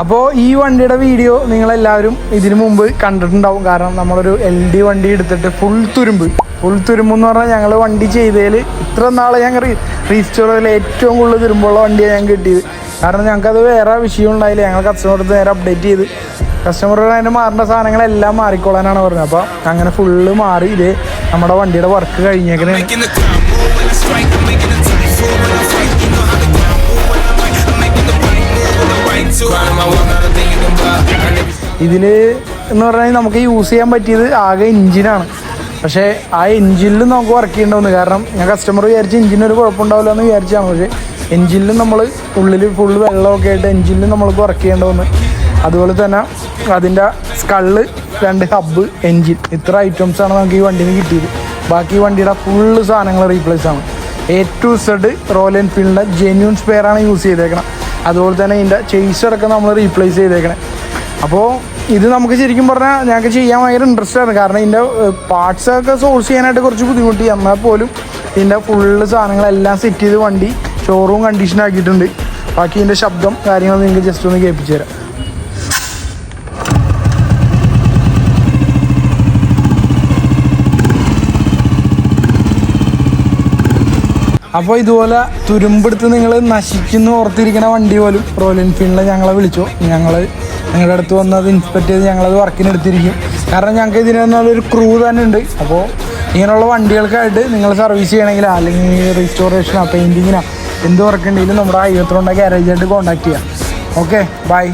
അപ്പോൾ ഈ വണ്ടിയുടെ വീഡിയോ നിങ്ങളെല്ലാവരും ഇതിനു മുമ്പ് കണ്ടിട്ടുണ്ടാവും. കാരണം നമ്മളൊരു LD വണ്ടി എടുത്തിട്ട് ഫുൾ തുരുമ്പ് എന്ന് പറഞ്ഞാൽ ഞങ്ങൾ വണ്ടി ചെയ്തതിൽ ഇത്ര നാൾ ഞങ്ങൾ റീസ്റ്റോർ ചെയ്തതിൽ ഏറ്റവും കൂടുതൽ തുരുമ്പുള്ള വണ്ടിയാണ് ഞാൻ കിട്ടിയത്. കാരണം ഞങ്ങൾക്കത് വേറെ വിഷയം ഉണ്ടായില്ല. ഞങ്ങൾ കസ്റ്റമർക്ക് നേരെ അപ്ഡേറ്റ് ചെയ്ത് കസ്റ്റമറുടെ അതിൻ്റെ മാറേണ്ട സാധനങ്ങളെല്ലാം മാറിക്കോളാനാണ് പറഞ്ഞത്. അപ്പോൾ അങ്ങനെ ഫുള്ള് മാറി. ഇത് നമ്മുടെ വണ്ടിയുടെ വർക്ക് കഴിഞ്ഞേക്കണേ. ഇതിൽ എന്ന് പറഞ്ഞാൽ നമുക്ക് യൂസ് ചെയ്യാൻ പറ്റിയത് ആകെ എഞ്ചിനാണ്. പക്ഷേ ആ എഞ്ചിനിലും നമുക്ക് വർക്ക് ചെയ്യേണ്ടതെന്ന്. കാരണം ഞാൻ കസ്റ്റമർ വിചാരിച്ച് എഞ്ചിനൊരു കുഴപ്പമുണ്ടാവില്ല എന്ന് വിചാരിച്ചാണ്. പക്ഷേ എഞ്ചിനിലും നമ്മൾ ഉള്ളിൽ ഫുള്ള് വെള്ളമൊക്കെ ആയിട്ട് എഞ്ചിനിലും നമ്മൾക്ക് വർക്ക് ചെയ്യേണ്ടതെന്ന്. അതുപോലെ തന്നെ അതിൻ്റെ സ്കള്ള്, 2 ഹബ്ബ്, എൻജിൻ, ഇത്ര ഐറ്റംസാണ് നമുക്ക് ഈ വണ്ടിയിൽ കിട്ടിയത്. ബാക്കി വണ്ടിയുടെ ഫുള്ള് സാധനങ്ങൾ റീപ്ലേസ് ആണ്. A to Z റോയൽ എൻഫീൽഡിൻ്റെ ജെന്യൂൻ സ്പെയറാണ് യൂസ് ചെയ്തേക്കണം. അതുപോലെ തന്നെ ഇതിൻ്റെ ചേസറൊക്കെ നമ്മൾ റീപ്ലേസ് ചെയ്തേക്കണേ. അപ്പോൾ ഇത് നമുക്ക് ശരിക്കും പറഞ്ഞാൽ ഞങ്ങൾക്ക് ചെയ്യാൻ ഭയങ്കര ഇൻട്രസ്റ്റ് ആണ്. കാരണം ഇതിൻ്റെ പാർട്സൊക്കെ സോഴ്സ് ചെയ്യാനായിട്ട് കുറച്ച് ബുദ്ധിമുട്ടി. എന്നാൽ പോലും ഇതിൻ്റെ ഫുള്ള് സാധനങ്ങളെല്ലാം സെറ്റ് ചെയ്ത് വണ്ടി ഷോറൂം കണ്ടീഷൻ ആക്കിയിട്ടുണ്ട്. ബാക്കി ഇതിൻ്റെ ശബ്ദം കാര്യങ്ങൾ നിങ്ങൾക്ക് ജസ്റ്റ് ഒന്ന് കേൾപ്പിച്ചു തരാം. അപ്പോൾ ഇതുപോലെ തുരുമ്പെടുത്ത് നിങ്ങൾ നശിക്കുന്നു ഓർത്തിരിക്കുന്ന വണ്ടി പോലും റോയൽ എൻഫീൽഡിൽ ഞങ്ങളെ വിളിച്ചു. ഞങ്ങൾ നിങ്ങളുടെ അടുത്ത് വന്നത് ഇൻസ്പെക്ട് ചെയ്ത് ഞങ്ങളത് വർക്കിന് എടുത്തിരിക്കും. കാരണം ഞങ്ങൾക്ക് ഇതിനൊരു ക്രൂ തന്നെ ഉണ്ട്. അപ്പോൾ ഇങ്ങനെയുള്ള വണ്ടികൾക്കായിട്ട് നിങ്ങൾ സർവീസ് ചെയ്യണമെങ്കിലോ അല്ലെങ്കിൽ റീസ്റ്റോറേഷനോ പെയിൻറ്റിങ്ങിനോ എന്ത് വർക്ക് ഉണ്ടെങ്കിലും നമ്മുടെ 53 ഗാരേജായിട്ട് കോൺടാക്ട് ചെയ്യാം. Okay, by.